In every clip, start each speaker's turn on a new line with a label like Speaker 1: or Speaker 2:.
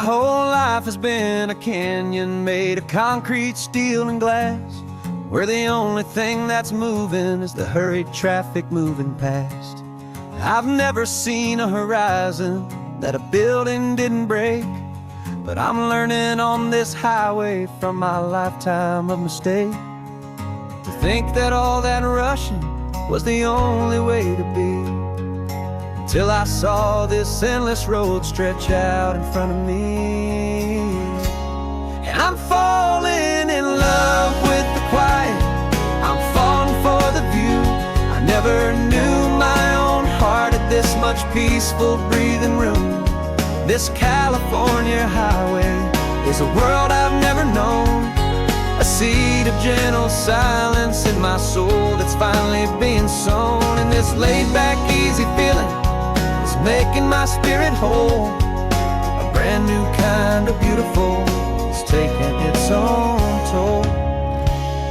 Speaker 1: whole life has been a canyon made of concrete, steel, and glass, where the only thing that's moving is the hurried traffic moving past. I've never seen a horizon that a building didn't break, but I'm learning on this highway from my lifetime of mistakes to think that all that rushing was the only way to be, till I saw this endless road stretch out in front of me. And I'm falling in love with the quiet, I'm falling for the view. I never knew my own heart had this much peaceful breathing room. This California highway is a world I've never known, a seed of gentle silence in my soul that's finally being sown. And this laid-back, easy feeling is making my spirit whole. A brand new kind of beautiful is taking its own toll.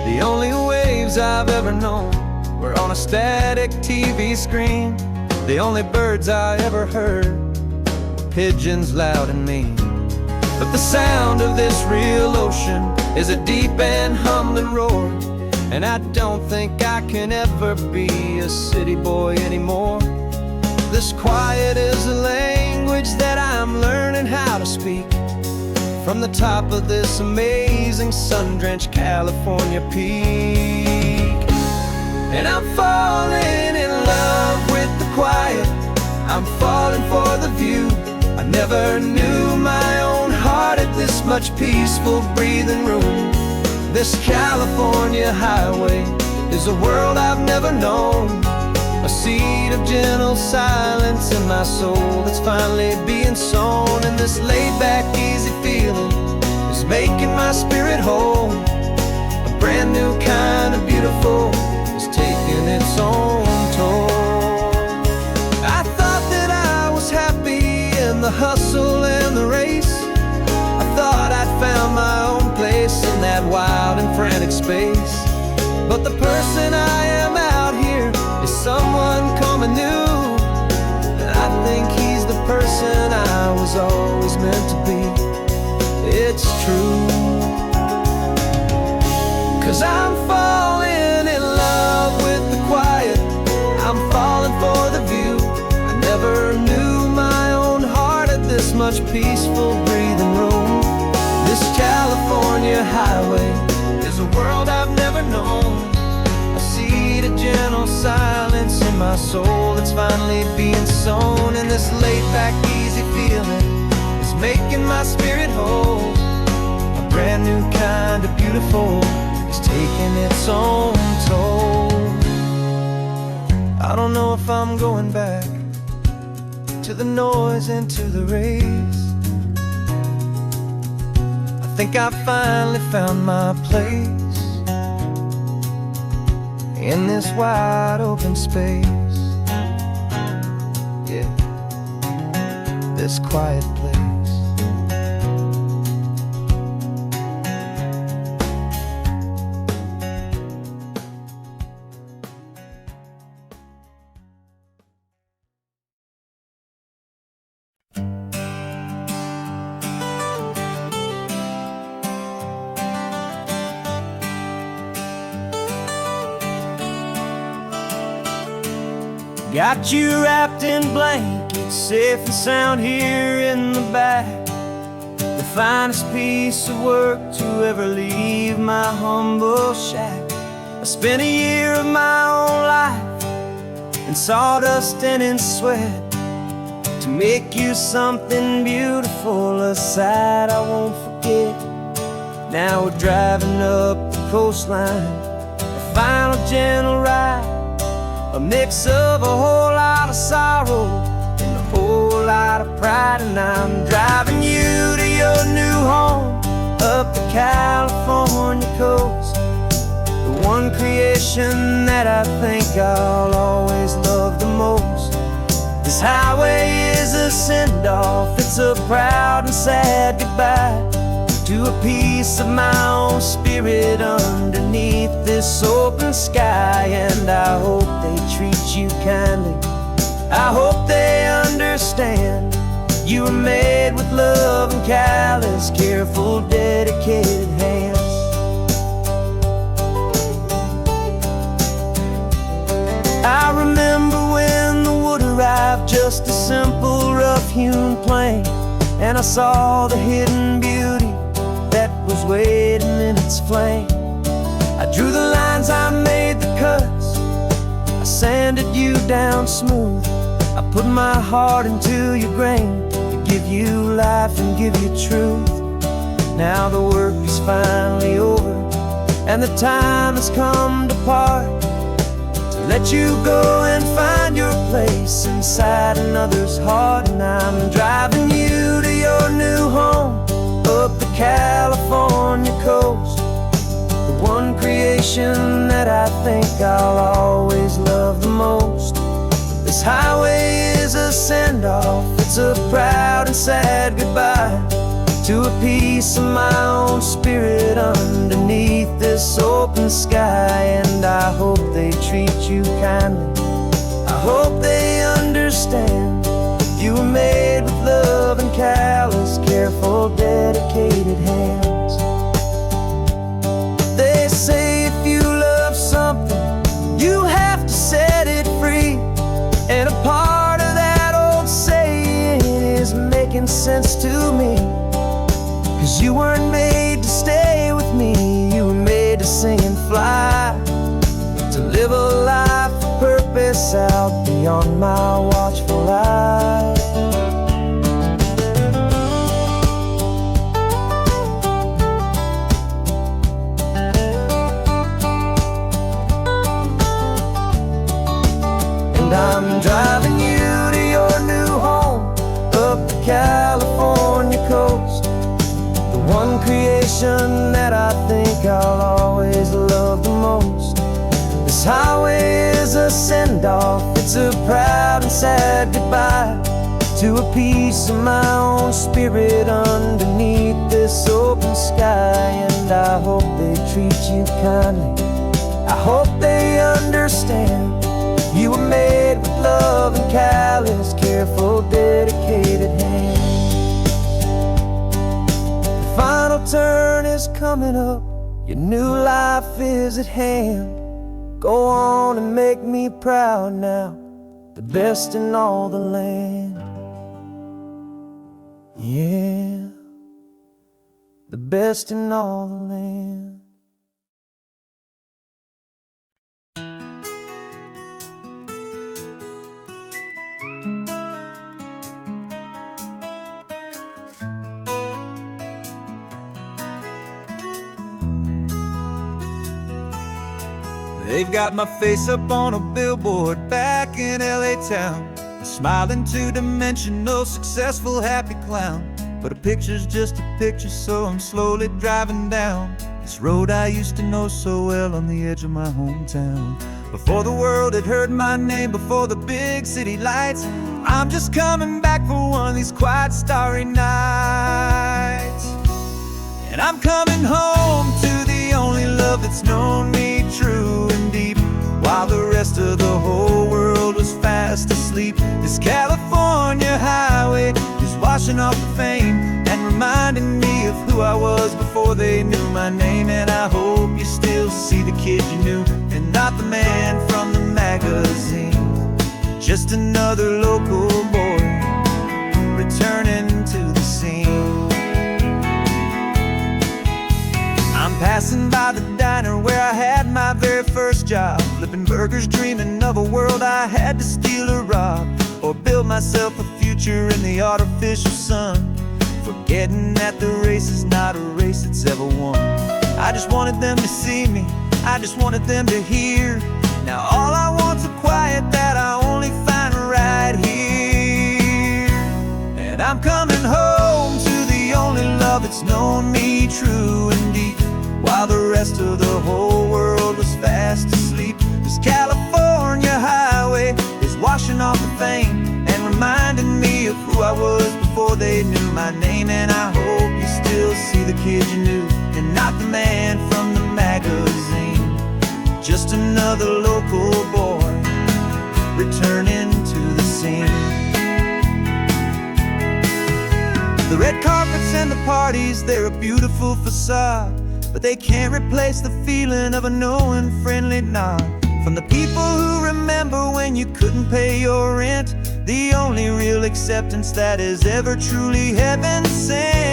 Speaker 1: The only waves I've ever known were on a static TV screen. The only birds I ever heard were pigeons loud and mean. But the sound of this real ocean is a deep and humbling roar, and I don't think I can ever be a city boy anymore. This quiet is a language that I'm learning how to speak from the top of this amazing sun-drenched California peak. And I'm falling in love with the quiet, I'm falling for the view. I never knew my own heart had this much peaceful breathing room. This California highway is a world I've never known, a seed of gentle silence in my soul that's finally being sown. And this laid-back, easy feeling is making my spirit whole. A brand new kind of beautiful is taking its own toll. I thought that I was happy in the hustle and the race. I thought I'd found my own place in that wild and frantic space. But the person I am out here is someone coming new, and I think he's the person I was always meant to be. It's true, 'cause I'm falling in love with the quiet, I'm falling for the view. I never knew my own heart had this much peaceful breathing room. This California highway is a world I've never known, a seed of gentle silence in my soul that's finally being sown. And this laid-back, easy feeling is making my spirit whole. A brand new kind of beautiful is taking its own toll. I don't know if I'm going back to the noise and to the race. I think I finally found my place in this wide open space. Yeah, this quiet place. Got you wrapped in blankets, safe and sound here in the back. The finest piece of work to ever leave my humble shack. I spent a year of my own life in sawdust and in sweat to make you something beautiful, a sight I won't forget. Now we're driving up the coastline, a final gentle ride, a mix of a whole lot of sorrow and a whole lot of pride. And I'm driving you to your new home up the California coast, the one creation that I think I'll always love the most. This highway is a send-off, it's a proud and sad goodbye to a piece of my own spirit underneath this open sky. And I hope they treat you kindly, I hope they understand You were made with love and callous, careful, dedicated hands. I remember when the wood arrived, just a simple rough-hewn plank, and I saw the hidden beauty that was waiting in its flame. I drew the lines, I made the cuts, I sanded you down smooth. I put my heart into your grain to give you life and give you truth. Now the work is finally over, and the time has come to part, to let you go and find your place inside another's heart. And I'm driving you to your new home, up the California coast, the one creation that I think I'll always love the most. This highway is a send-off, it's a proud and sad goodbye to a piece of my own spirit underneath this open sky. And I hope they treat you kindly, I hope they understand. You were made with love and callous, careful, dedicated hands. They say if you love something, you have to set it free. And a part of that old saying is making sense to me. 'Cause you weren't made to stay with me, you were made to sing and fly, to live a life of purpose out beyond my watchful eye. And I'm driving you to your new home, up the California coast, the one creation that I think I'll always love the most. This highway is a send-off, it's a proud and sad goodbye to a piece of my own spirit underneath this open sky. And I hope they treat you kindly, I hope they understand. You were made with love and callous, careful, dedicated hands. The final turn is coming up, your new life is at hand. Go on and make me proud now, the best in all the land. Yeah, the best in all the land. They've got my face up on a billboard back in LA town, a smiling two-dimensional, successful, happy clown. But a picture's just a picture, so I'm slowly driving down this road I used to know so well on the edge of my hometown. Before the world had heard my name, before the big city lights, I'm just coming back for one of these quiet, starry nights. And I'm coming home to the only love that's known me true and deep, while the rest of the whole world was fast asleep. This California highway is washing off the fame and reminding me of who I was before they knew my name. And I hope you still see the kid you knew, and not the man from the magazine. Just another local boy returning to the scene. I'm passing by the diner where I had my very first job, flipping burgers, dreaming of a world I had to steal or rob, or build myself a future in the artificial sun, forgetting that the race is not a race that's ever won. I just wanted them to see me, I just wanted them to hear. Now all I want's a quiet that I only find right here. And I'm coming home to the only love that's known me true and deep, while the rest of the whole world was fast asleep. This California highway is washing off the fame and reminding me of who I was before they knew my name. And I hope you still see the kid you knew, and not the man from the magazine. Just another local boy returning to the scene. The red carpets and the parties, they're a beautiful facade, but they can't replace the feeling of a knowing friendly nod from the people who remember when you couldn't pay your rent, the only real acceptance that is ever truly heaven sent.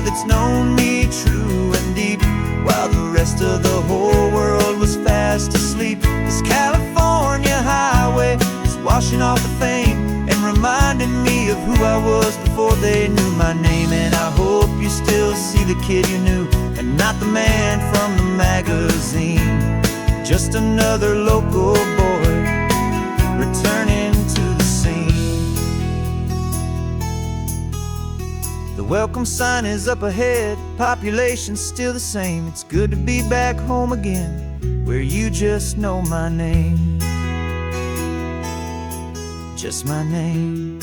Speaker 1: That's known me true and deep, while the rest of the whole world was fast asleep. This California highway is washing off the fame and reminding me of who I was before they knew my name. And I hope you still see the kid you knew and not the man from the magazine. Just another local boy returning to the scene. The welcome sign is up ahead, population's still the same. It's good to be back home again, where you just know my name. Just my name.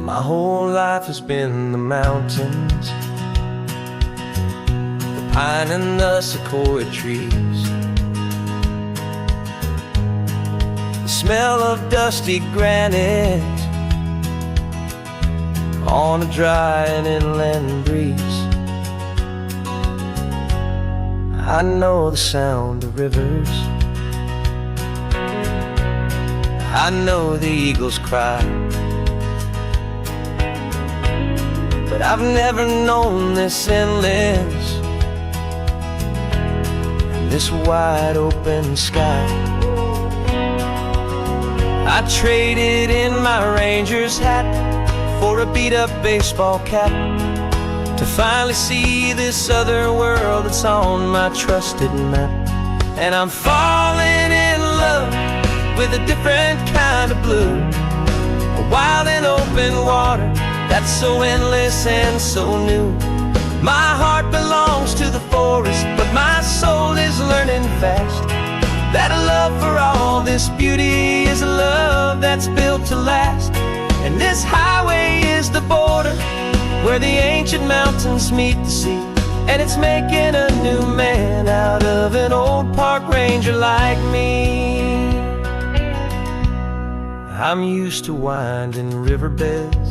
Speaker 1: My whole life has been the mountains, the pine and the sequoia trees, the smell of dusty granite on a dry and inland breeze. I know the sound of rivers, I know the eagles cry, but I've never known this endless and this wide open sky. I traded in my Ranger's hat for a beat-up baseball cap to finally see this other world that's on my trusted map. And I'm falling in love with a different kind of blue, a wild and open water that's so endless and so new. My heart belongs to the forest, but my soul is learning fast that a love for all this beauty is a love that's built to last. And this highway is the border where the ancient mountains meet the sea, and it's making a new man out of an old park ranger like me. I'm used to winding riverbeds,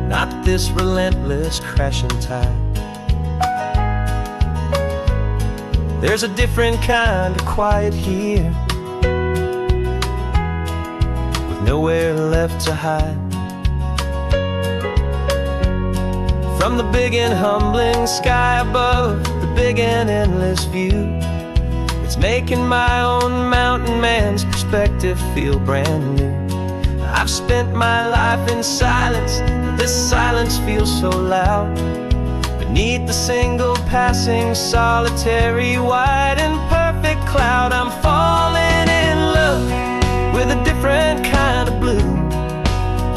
Speaker 1: not this relentless crashing tide. There's a different kind of quiet here, with nowhere left to hide. From the big and humbling sky above, the big and endless view, it's making my own mountain man's perspective feel brand new. I've spent my life in silence, this silence feels so loud. Beneath the single passing solitary white and perfect cloud, I'm falling in love with a different kind of blue,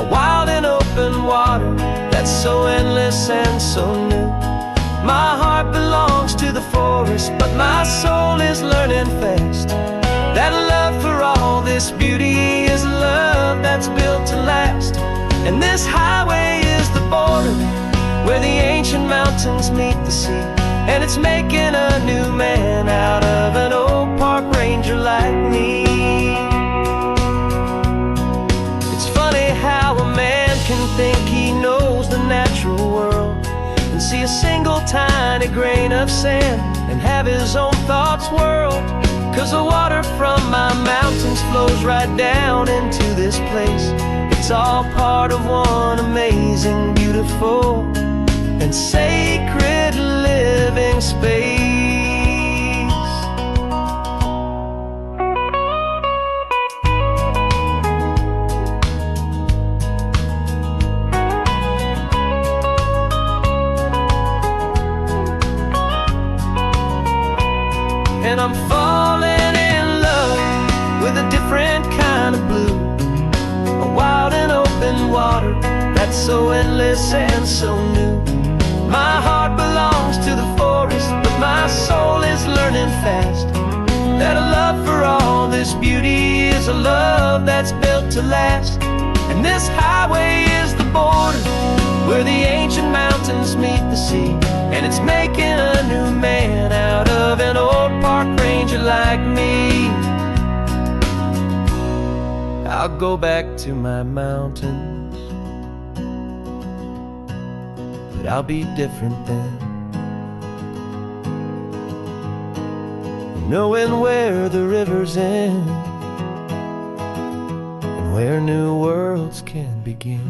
Speaker 1: a wild and open water that's so endless and so new. My heart belongs to the forest, but my soul is learning fast that love for all this beauty is a love that's built to last. And this highway is the border where the ancient mountains meet the sea, and it's making a new man out of an old park ranger like me. It's funny how a man can think he knows the natural world and see a single tiny grain of sand and have his own thoughts whirled. 'Cause the water from my mountains flows right down into this place. It's all part of one amazing, beautiful, and sacred living space. and I'm falling in love with a different kind of blue, a wild and open water that's so endless and so new. My heart belongs to the forest, but my soul is learning fast that a love for all this beauty is a love that's built to last. And this highway is the border where the ancient mountains meet the sea, and it's making a new man out of an old park ranger like me. I'll go back to my mountains, but I'll be different then, knowing where the rivers end and where new worlds can begin.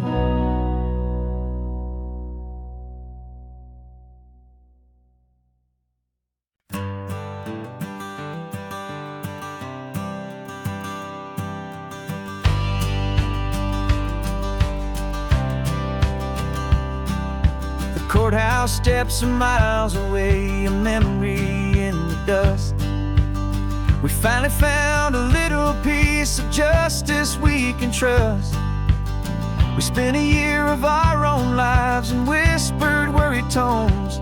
Speaker 1: The courthouse steps are miles away, a memory in the dust. We finally found a little piece of justice we can trust. We spent a year of our own lives in whispered worried tones,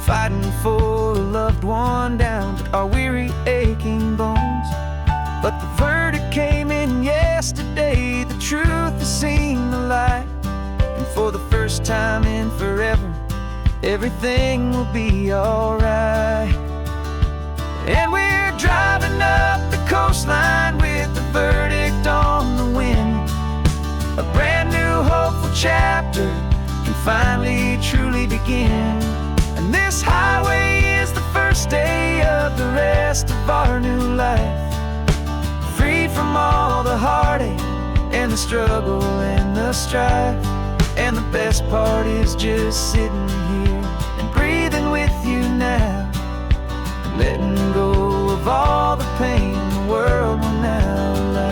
Speaker 1: fighting for a loved one down to our weary aching bones. But the verdict came in yesterday, the truth has seen the light, and for the first time in forever, everything will be alright. And we're driving up the coastline with the verdict on the wind. A brand new hopeful chapter can finally truly begin. And this highway is the first day of the rest of our new life, free from all the heartache and the struggle and the strife. And the best part is just sitting here and breathing with you now, letting go of all the pain the world will now allow.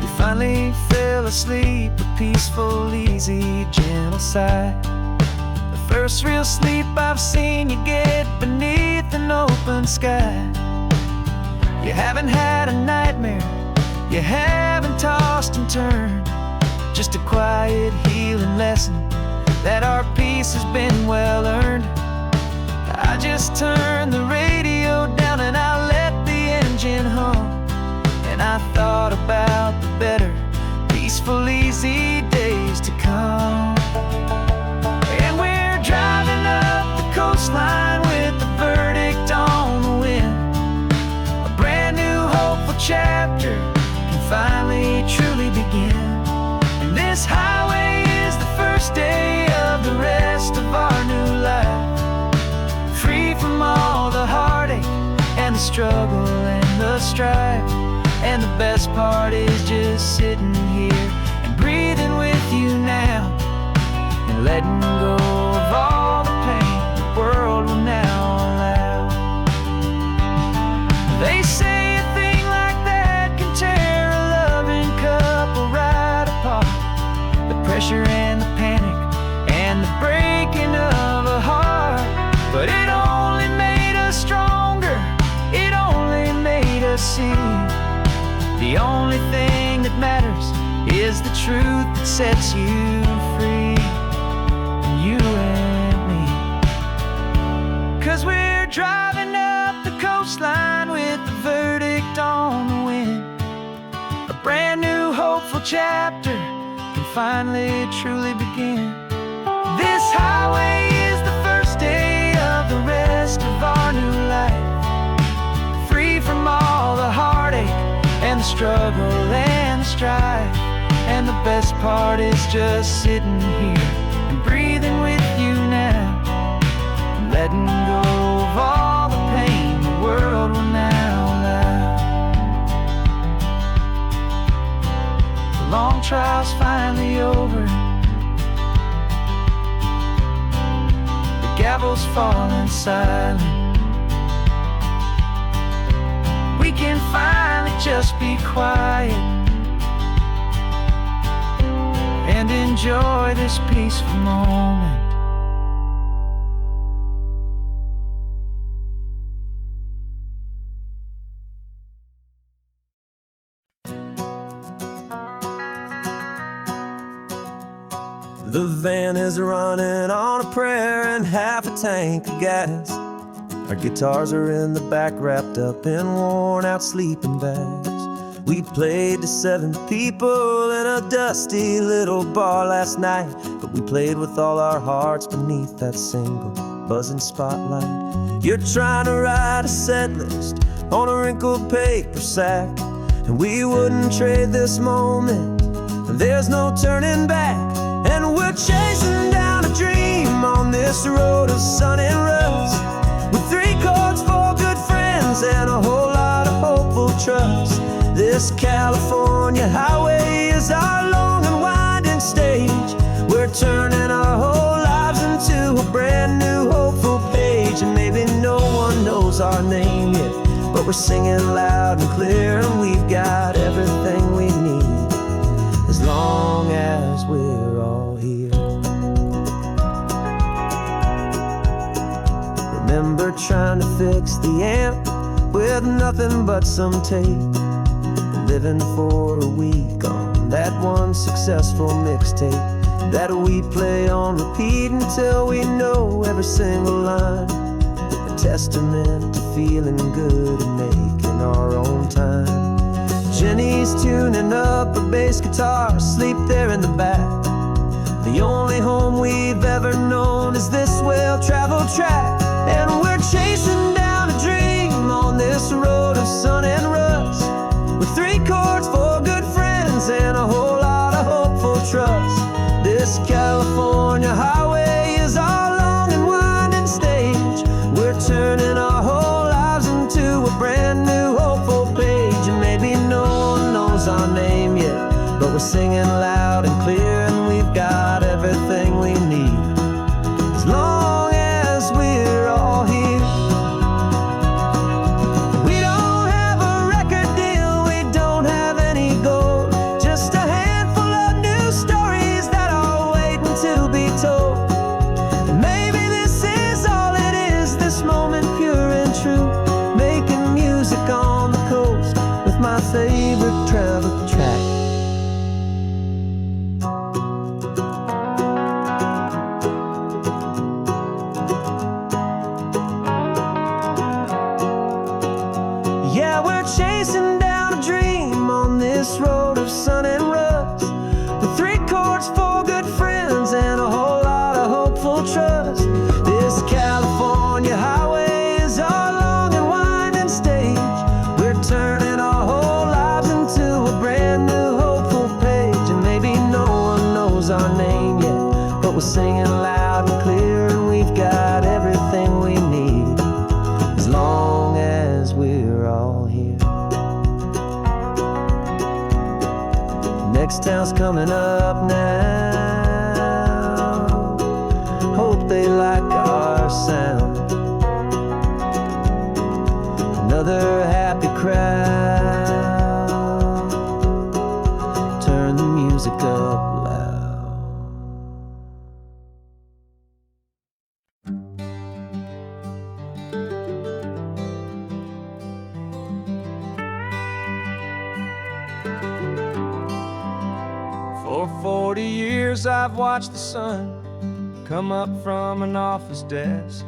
Speaker 1: You finally fell asleep, a peaceful, easy, gentle sigh, the first real sleep I've seen you get beneath an open sky. You haven't had a nightmare, you haven't tossed and turned, just a quiet healing lesson that our peace has been well earned. I just turned the radio down and I let the engine hum, and I thought about the better, peaceful, easy days to come. And we're driving up the coastline with the verdict on the wind. A brand new hopeful chapter can finally truly begin. And this highway is the first day of the rest of our new life, free from all the heartache and the struggle and the strife. And the best part is just sitting here and breathing with you now, and letting go of all the pain the world will now allow. They say a thing like that can tear a loving couple right apart. The pressure and the panic and the breaking of a heart, but it only made us stronger, it only made us see the only thing that matters is the truth that sets you free, you and me. 'Cause we're driving up the coastline with the verdict on the wind. A brand new hopeful chapter can finally truly begin. This highway is the first day of the rest of our new life, free from all the heartache and the struggle and the strife. And the best part is just sitting here and breathing with you now, and letting go of all the pain the world will now allow. The long trial's finally over, the gavel's falling silent. We can finally just be quiet and enjoy this peaceful moment. The van is running on a prayer and half a tank of gas. Our guitars are in the back, wrapped up in worn-out sleeping bags. We played to 7 people in a dusty little bar last night, but we played with all our hearts beneath that single buzzing spotlight. You're trying to write a set list on a wrinkled paper sack, and we wouldn't trade this moment. There's no turning back, and we're chasing down a dream on this road of sun and rust, with 3 chords, 4 good friends, and a whole lot of hopeful trust. This California highway is our long and winding stage. We're turning our whole lives into a brand new hopeful page. And maybe no one knows our name yet, but we're singing loud and clear, and we've got everything we need, as long as we're all here. Remember trying to fix the amp with nothing but some tape, living for a week on that one successful mixtape that we play on repeat until we know every single line. A testament to feeling good and making our own time. Jenny's tuning up a bass guitar, asleep there in the back. The only home we've ever known is this well-traveled track, and we're chasing down a dream on this road of sun and rust, with 3 chords, 4 good friends, and a whole lot of hopeful trust. This California highway is our long and winding stage. We're turning our whole lives into a brand new hopeful page. And maybe no one knows our name yet, but we're singing loud and clear, and we've got everything we need, as long as we're all here. My favorite travel track. Yeah, we're chasing down a dream on this road of sun and rust, with 3 chords, 4 good friends, and a whole lot of hopeful trust. This California highway is our long and winding stage. We're turning our whole lives into a brand new hopeful page. And maybe no one knows our name yet, but we're singing loud and clear, and we've got everything we need, as long as we're all here. Next town's coming up now. Hope they like our sound. Another happy crowd. Turn the music up loud. For 40 years I've watched the sun come up from an office desk,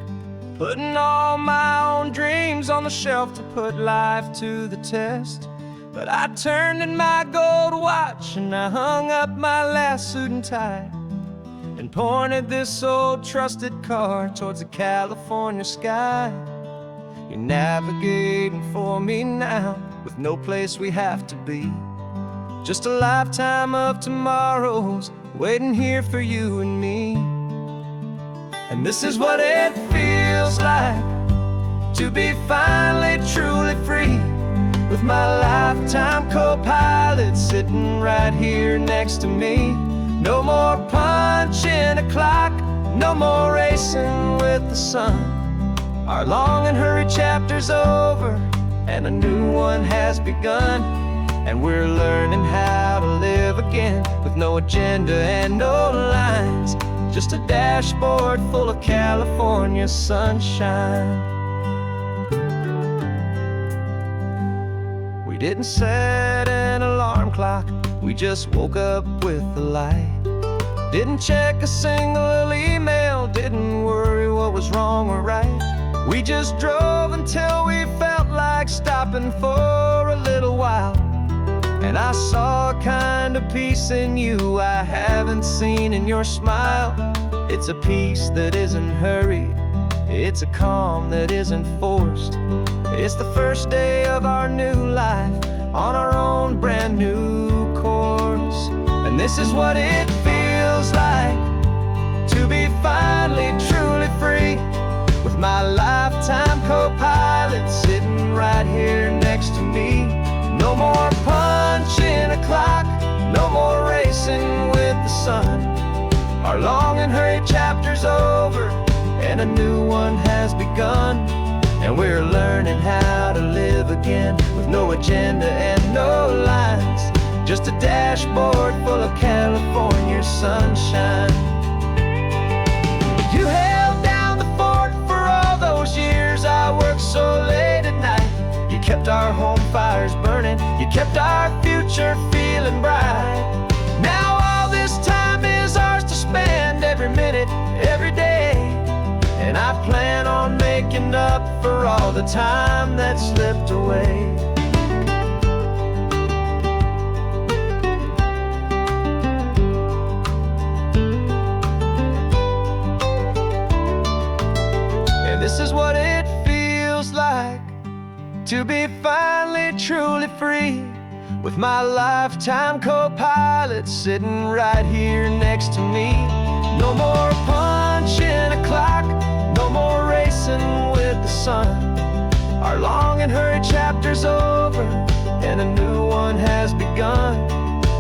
Speaker 1: putting all my own dreams on the shelf to put life to the test. But I turned in my gold watch and I hung up my last suit and tie, and pointed this old trusted car towards the California sky. You're navigating for me now, with no place we have to be, just a lifetime of tomorrows waiting here for you and me. And this is what it feels like to be finally truly free, with my lifetime co-pilot sitting right here next to me. No more punching a clock, no more racing with the sun. Our long and hurried chapter's over, and a new one has begun. And we're learning how to live again, with no agenda and no lines, just a dashboard full of California sunshine. We didn't set an alarm clock, we just woke up with the light. Didn't check a single email, didn't worry what was wrong or right. We just drove until we felt like stopping for a little while. And I saw a kind of peace in you I haven't seen in your smile. It's a peace that isn't hurried, it's a calm that isn't forced. It's the first day of our new life, on our own brand new course. And this is what it feels like to be finally truly free, with my lifetime co-pilot sitting right here next to me. No more punching a clock, no more racing with the sun. Our long and hurried chapter's over, and a new one has begun. And we're learning how to live again, with no agenda and no lines, just a dashboard full of California sunshine. You held down the fort for all those years I worked so late at night. You kept our home fires burning, you kept our future feeling bright. Now all this time is ours to spend, every minute, every day. And I plan on making up for all the time that slipped away. And this is what it feels like to be finally truly free, with my lifetime co-pilot sitting right here next to me. No more punching a clock, no more racing with the sun. Our long and hurried chapter's over, and a new one has begun.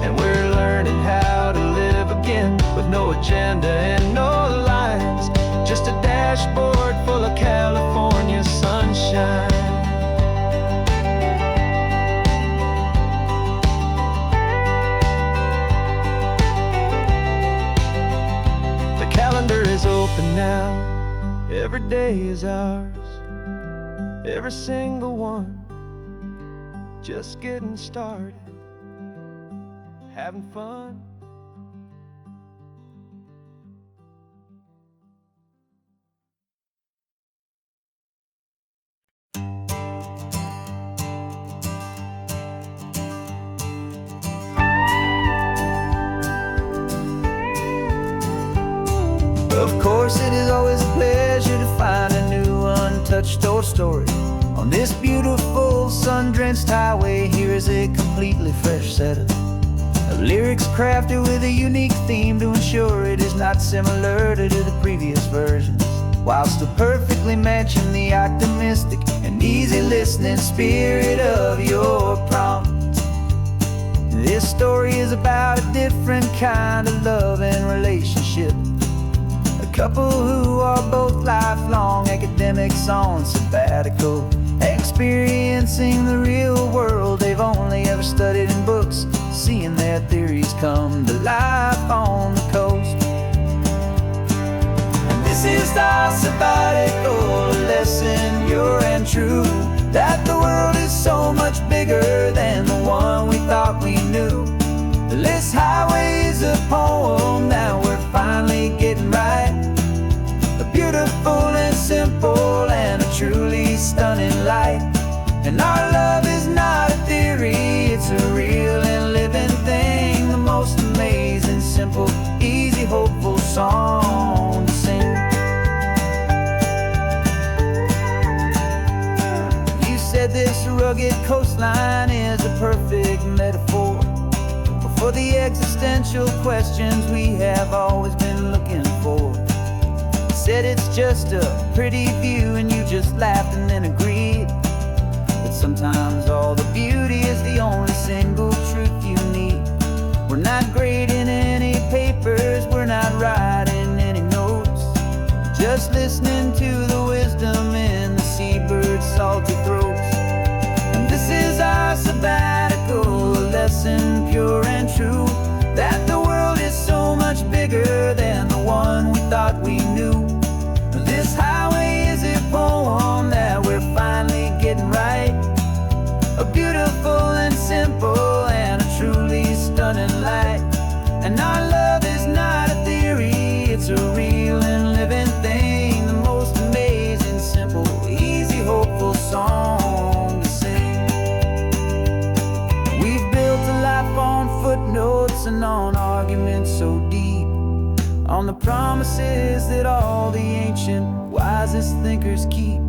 Speaker 1: And we're learning how to live again, with no agenda and no lines, just a dashboard full of California sunshine. The calendar is open now, every day is ours, every single one, just getting started, having fun. Of course, it is always a pleasure to find a new untouched old story. On this beautiful sun-drenched highway, here is a completely fresh set of lyrics crafted with a unique theme to ensure it is not similar to the previous versions, while still perfectly matching the optimistic and easy listening spirit of your prompt. This story is about a different kind of love and relationship. A couple who are both lifelong academics on sabbatical, experiencing the real world they've only ever studied in books, seeing their theories come to life on the coast. And this is our sabbatical lesson, pure and true, that the world is so much bigger than the one we thought we knew. This highway is a poem that we're finally getting right, a beautiful and simple and a truly stunning light. And our love is not a theory, it's a real and living thing, the most amazing, simple, easy, hopeful song to sing. You said this rugged coastline is a perfect metaphor for the existential questions we have always been looking for. Said it's just a pretty view and you just laughed and then agreed, but sometimes all the beauty is the only single truth you need. We're not grading any papers, we're not writing any notes, just listening to the wisdom in the seabird's salty throats. And this is our sabbatical lesson, pure and true, that the world is so much bigger than the one we thought we knew. This highway is a poem that we're finally getting right, a beautiful and simple and a truly stunning light. And our love is not a promises that all the ancient, wisest thinkers keep.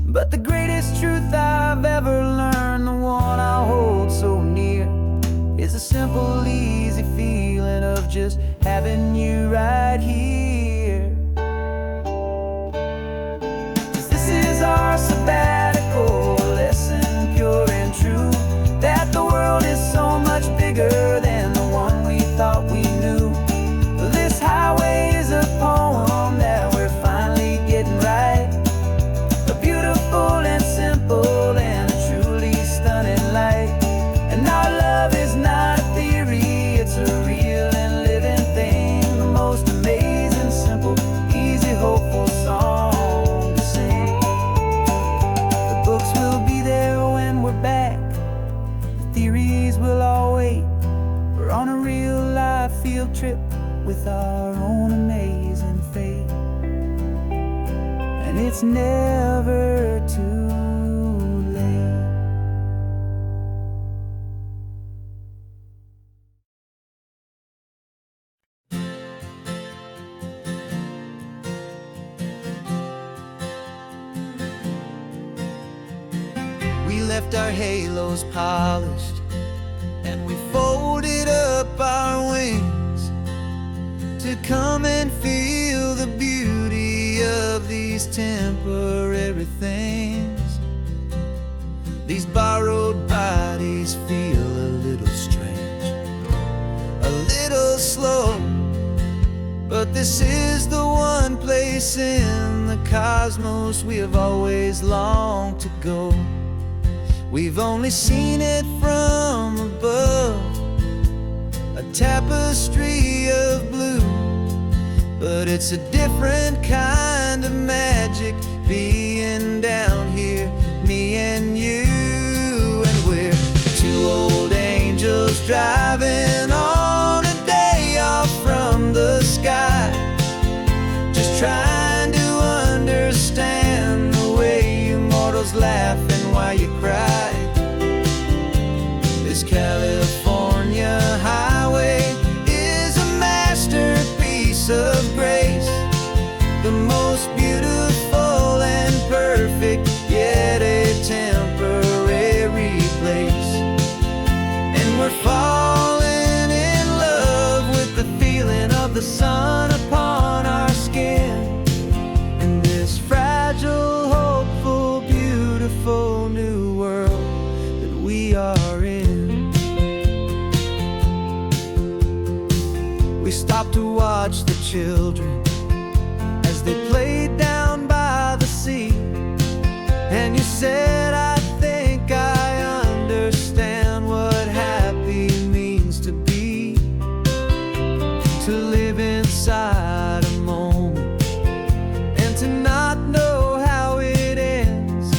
Speaker 1: But the greatest truth I've ever learned, the one I hold so near, is a simple, easy feeling of just having you right here. 'Cause this is our sabbatical lesson, pure and true, that the world is so much bigger than the one we thought we knew. This highway is a poem that we're finally getting right, a beautiful and simple and a truly stunning light. And our love is not a theory, it's a real and living thing, the most amazing, simple, easy, hopeful song to sing. The books will be there when we're back, the theories will all wait. We're on a real life field trip with our own amazing fate, and it's never too late. We left our halos polished, and we folded up our wings to come and feel the beauty of these temporary things. These borrowed bodies feel a little strange, a little slow, but this is the one place in the cosmos we have always longed to go. We've only seen it from above, a tapestry of blue, but it's a different kind of magic being down here, me and you. And we're two old angels driving on a day off from the sky, just trying to understand the way you mortals laugh and why you cry. This California highway is a masterpiece of grace, the most beautiful and perfect, yet a temporary place. And we're falling in love with the feeling of the sun upon our skin, in this fragile, hopeful, beautiful new world that we are in. We stopped to watch the children as they played down by the sea, and you said, I think I understand what happy means to be, to live inside a moment and to not know how it ends,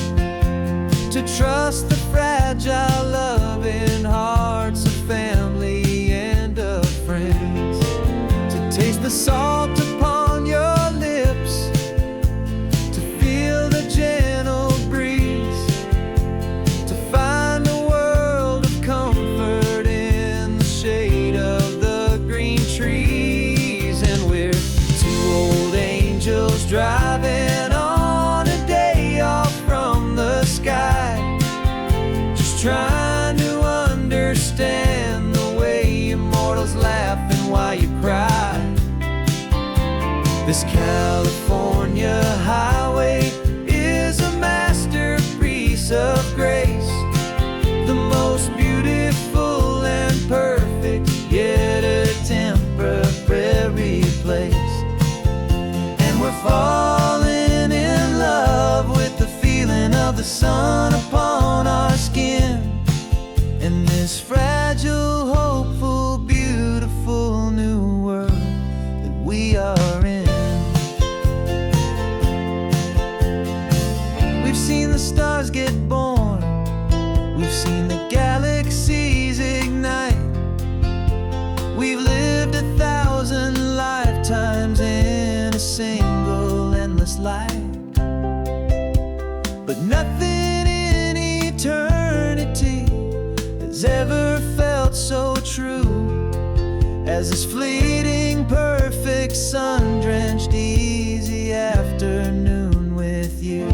Speaker 1: to trust the fragile loving hearts of family and of friends, to taste the salt upon your lips, to feel the gentle breeze, to find a world of comfort in the shade of the green trees. And we're two old angels driving on a day off from the sky, just trying to understand the way you mortals laugh and why you cry. This California highway is a masterpiece of grace, the most beautiful and perfect, yet a temporary place. And we're falling in love with the feeling of the sun upon our skin, in this fragile, hopeful, beautiful new world that we are in. We've seen the stars get born, we've seen the galaxies ignite, we've lived 1,000 lifetimes in a single endless life, but nothing in eternity has ever felt so true as this fleeting, perfect perfect sun-drenched easy afternoon with you.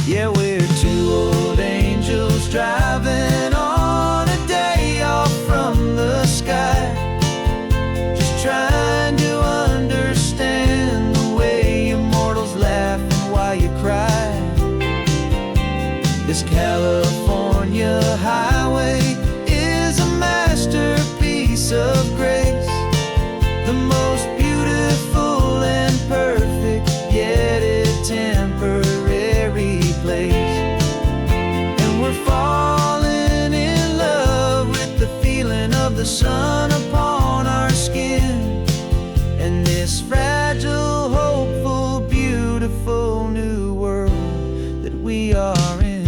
Speaker 1: Yeah, we're two old angels driving on a day off from the sky, just trying to understand the way you mortals laugh and why you cry. This California highway is a masterpiece of grace, the most beautiful and perfect, yet a temporary place. And we're falling in love with the feeling of the sun upon our skin, and this fragile, hopeful, beautiful new world that we are in.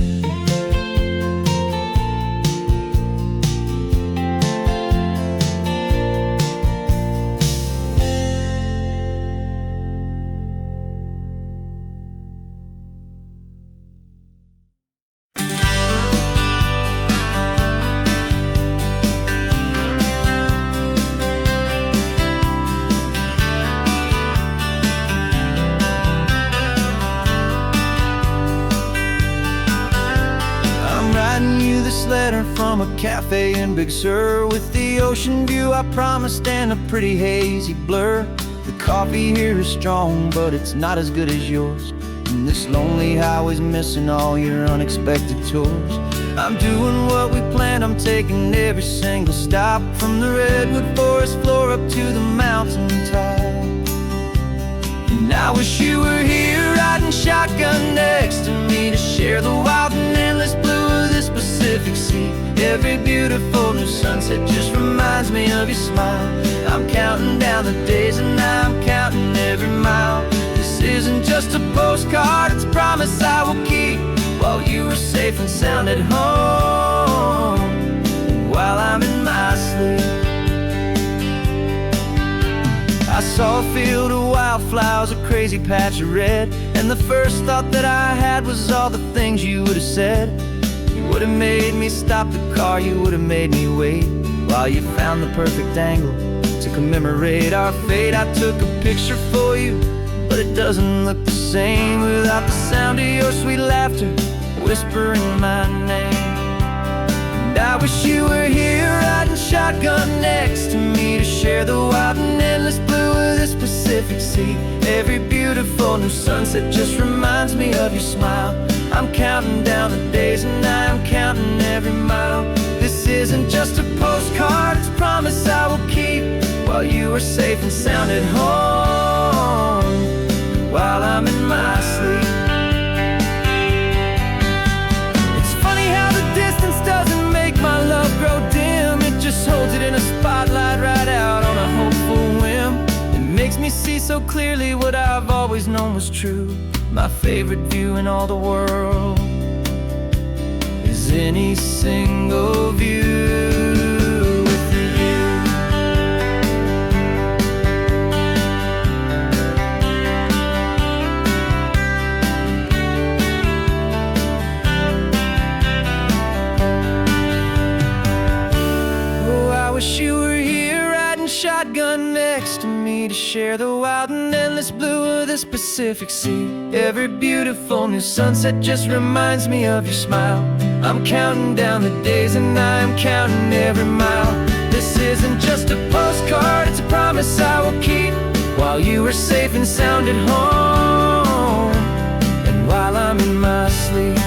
Speaker 1: Letter from a cafe in Big Sur with the ocean view I promised and a pretty hazy blur. The coffee here is strong, but it's not as good as yours, and this lonely highway's missing all your unexpected tours. I'm doing what we planned, I'm taking every single stop, from the redwood forest floor up to the mountain top. And I wish you were here riding shotgun next to me to share the wild and endless blue of this Pacific Sea. Every beautiful new sunset just reminds me of your smile. I'm counting down the days and I'm counting every mile. This isn't just a postcard, it's a promise I will keep, while you are safe and sound at home, and while I'm in my sleep. I saw a field of wildflowers, a crazy patch of red, and the first thought that I had was all the things you would have said. You would have made me stop the car, you would have made me wait, while you found the perfect angle to commemorate our fate. I took a picture for you, but it doesn't look the same without the sound of your sweet laughter whispering my name. And I wish you were here riding shotgun next to me to share the wild and endless blue of this Pacific Sea. Every beautiful new sunset just reminds me of your smile. I'm counting down the days and I'm counting every mile. This isn't just a postcard, it's a promise I will keep, while you are safe and sound at home, while I'm in my sleep. It's funny how the distance doesn't make my love grow dim, it just holds it in a spotlight right out on a hopeful whim. It makes me see so clearly what I've always known was true. My favorite view in all the world is any single view with you. Oh, I wish you were here riding shotgun next to me to share the wild and endless blue of this Pacific Sea. Every beautiful new sunset just reminds me of your smile. I'm counting down the days and I'm counting every mile. This isn't just a postcard, it's a promise I will keep, while you are safe and sound at home, and while I'm in my sleep.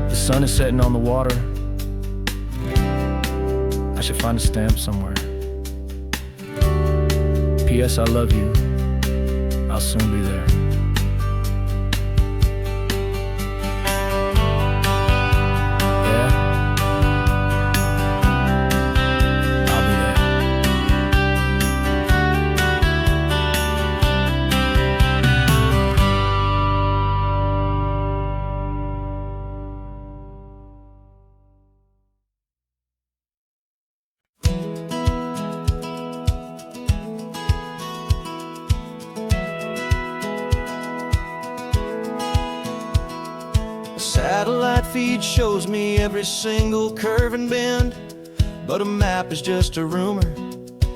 Speaker 1: The sun is setting on the water. I should find a stamp somewhere. P.S. I love you. I'll soon be there. Yeah? I'll be there.
Speaker 2: feed shows me every single curve and bend, but a map is just a rumor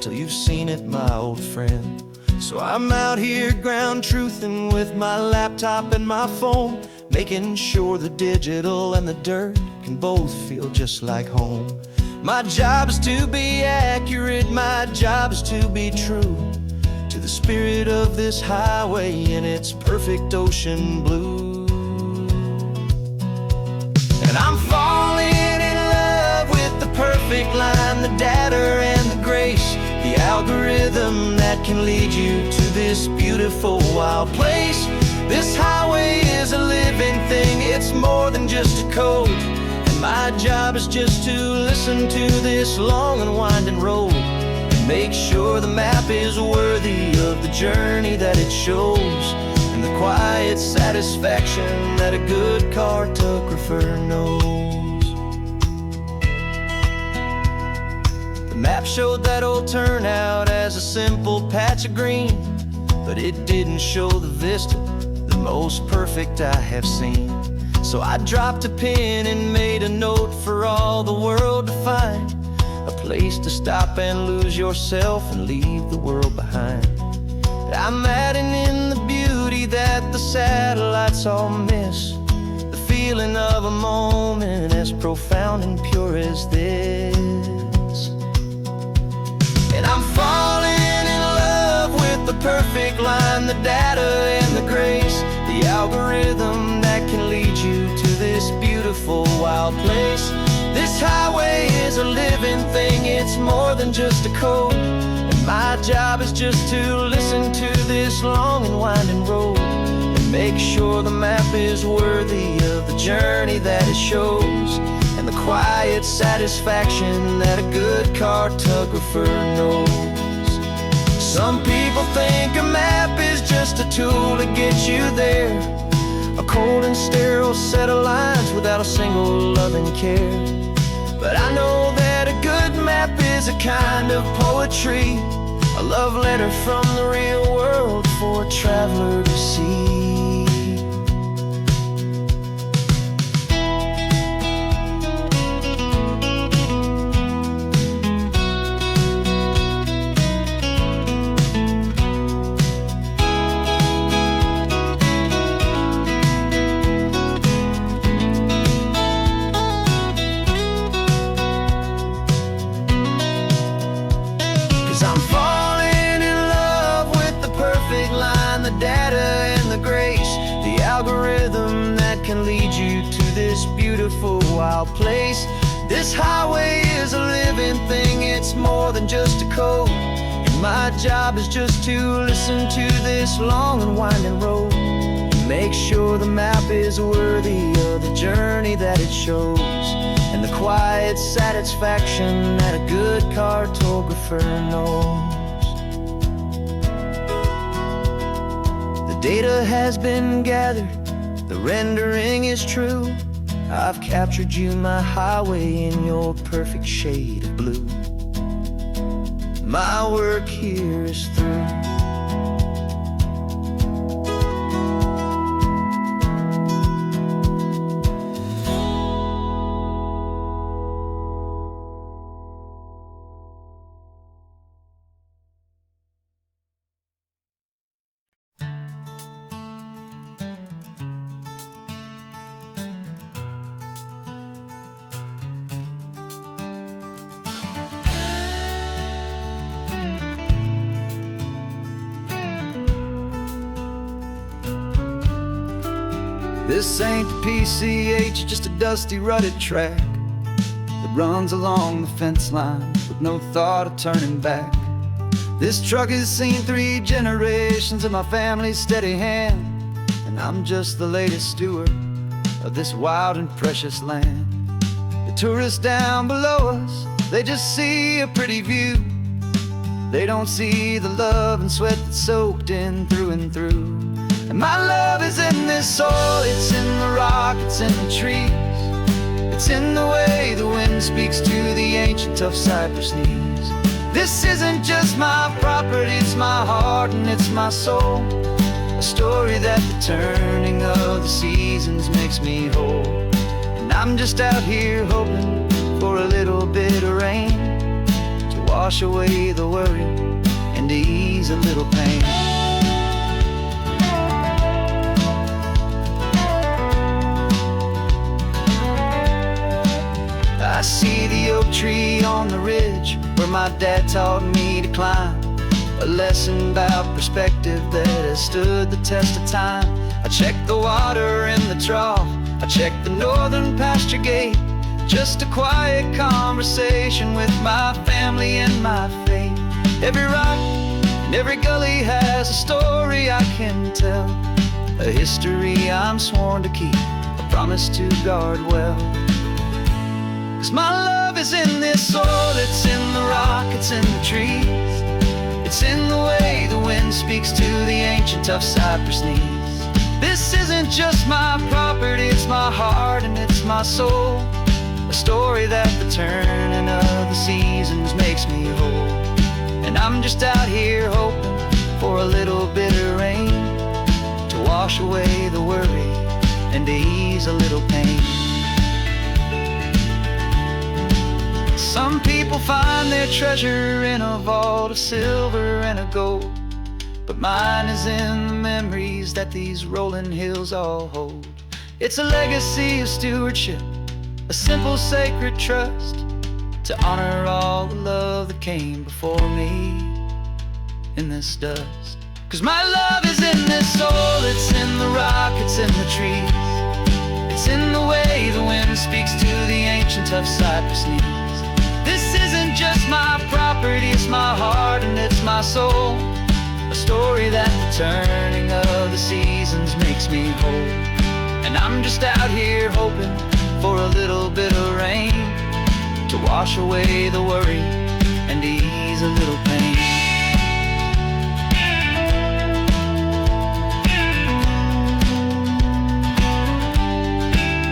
Speaker 2: till you've seen it, my old friend. So I'm out here ground truthing with my laptop and my phone, making sure the digital and the dirt can both feel just like home. My job is to be accurate, my job is to be true to the spirit of this highway in its perfect ocean blue. And I'm falling in love with the perfect line, the data and the grace, the algorithm that can lead you to this beautiful wild place. This highway is a living thing, it's more than just a code. And my job is just to listen to this long and winding road and make sure the map is worthy of the journey that it shows, and the quiet satisfaction that a good cartographer knows. The map showed that old turnout as a simple patch of green, but it didn't show the vista, the most perfect I have seen. So I dropped a pin and made a note for all the world to find, a place to stop and lose yourself and leave the world behind. I'm adding in the beauty that the satellites all miss, the feeling of a moment as profound and pure as this. And I'm falling in love with the perfect line, the data and the grace, the algorithm that can lead you to this beautiful wild place. This highway is a living thing, it's more than just a code. And my job is just to listen to this long and winding road and make sure the map is worthy of the journey that it shows, and the quiet satisfaction that a good cartographer knows. Some people think a map is just a tool to get you there, a cold and sterile set of lines without a single loving care. But I know that a good map is a kind of poetry, a love letter from the real world for a traveler to see. I'm falling in love with the perfect line, the data and the grace, the algorithm that can lead you to this beautiful wild place. This highway is a living thing, it's more than just a code. And my job is just to listen to this long and winding road and make sure the map is worthy of the journey that it shows, and the quiet satisfaction that a good cartographer knows. The data has been gathered, the rendering is true. I've captured you, my highway, in your perfect shade of blue. My work here is through. This ain't the PCH, just a dusty, rutted track that runs along the fence line with no thought of turning back. This truck has seen 3 generations of my family's steady hand, and I'm just the latest steward of this wild and precious land. The tourists down below us, they just see a pretty view. They don't see the love and sweat that's soaked in through and through. And my love is in this soil, it's in the rock, it's in the trees. It's in the way the wind speaks to the ancient tough cypress knees. This isn't just my property, it's my heart and it's my soul. A story that the turning of the seasons makes me whole. And And I'm just out here hoping for a little bit of rain to wash away the worry and to ease a little pain. I see the oak tree on the ridge where my dad taught me to climb, a lesson about perspective that has stood the test of time. I check the water in the trough, I check the northern pasture gate, just a quiet conversation with my family and my faith. Every rock and every gully has a story I can tell, a history I'm sworn to keep, a promise to guard well. 'Cause my love is in this soil, it's in the rock, it's in the trees, it's in the way the wind speaks to the ancient tough cypress knees. This isn't just my property, it's my heart and it's my soul, a story that the turning of the seasons makes me whole. And I'm just out here hoping for a little bit of rain to wash away the worry and to ease a little pain. Some people find their treasure in a vault of silver and of gold, but mine is in the memories that these rolling hills all hold. It's a legacy of stewardship, a simple sacred trust, to honor all the love that came before me in this dust. 'Cause my love is in this soul, it's in the rock, it's in the trees, it's in the way the wind speaks to the ancient tough cypress knees. This isn't just my property, it's my heart and it's my soul, a story that the turning of the seasons makes me whole. And I'm just out here hoping for a little bit of rain to wash away the worry and ease a little pain.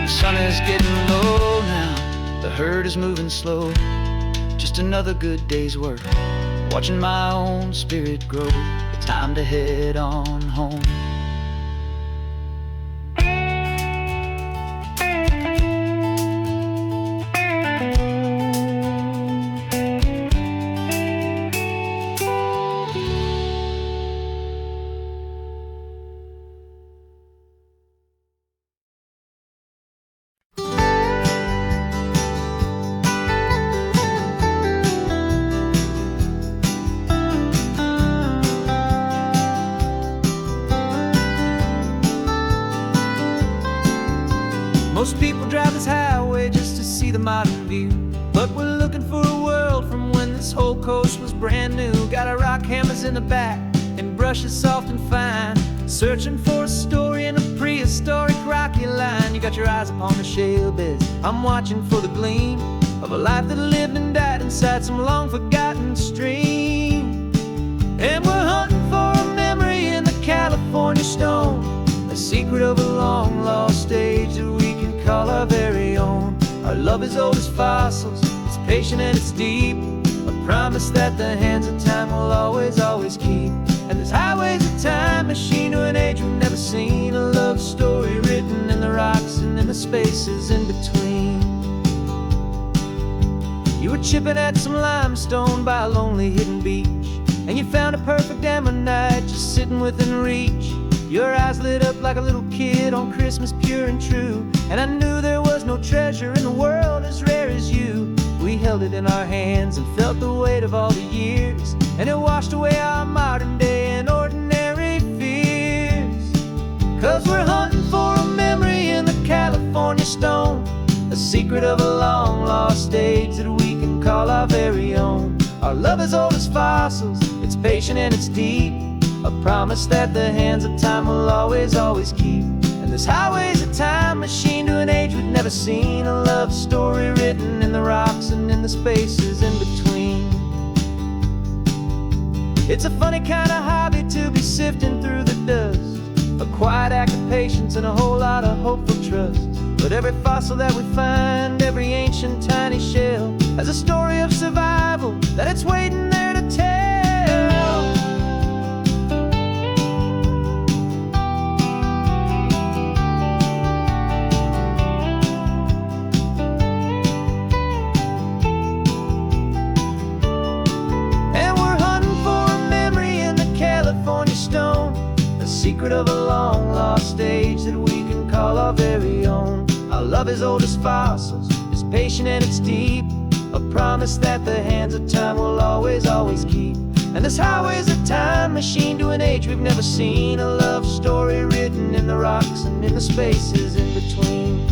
Speaker 2: The sun is getting low now, the herd is moving slow, just another good day's work, watching my own spirit grow. Time to head on home.
Speaker 1: Most people drive this highway just to see the modern view, but we're looking for a world from when this whole coast was brand new. Got our rock hammers in the back and brushes soft and fine, searching for a story in a prehistoric rocky line. You got your eyes upon the shale beds, I'm watching for the gleam of a life that lived and died inside some long forgotten stream. And we're hunting for a memory in the California stone, a secret of a long lost age that we can call our very own. Our love is old as fossils, it's patient and it's deep, a promise that the hands of time will always, always keep. And this highway's a time machine to an age we've never seen, a love story written in the rocks and in the spaces in between. You were chipping at some limestone by a lonely hidden beach, and you found a perfect ammonite just sitting within reach. Your eyes lit up like a little kid on Christmas, pure and true, and I knew there was no treasure in the world as rare as you. We held it in our hands and felt the weight of all the years, and it washed away our modern day and ordinary fears. 'Cause we're hunting for a memory in the California stone, a secret of a long lost age that we can call our very own. Our love is old as fossils, it's patient and it's deep, a promise that the hands of time will always, always keep. And this highway's a time machine to an age we've never seen, a love story written in the rocks and in the spaces in between. It's a funny kind of hobby to be sifting through the dust, a quiet act of patience and a whole lot of hopeful trust. But every fossil that we find, every ancient tiny shell, has a story of survival that it's waiting there to tell.
Speaker 2: secret of a long lost age that we can call our very own. Our love is old as fossils, it's patient and it's deep, a promise that the hands of time will always, always keep. And this highway's a time machine to an age we've never seen, a love story written in the rocks and in the spaces in between.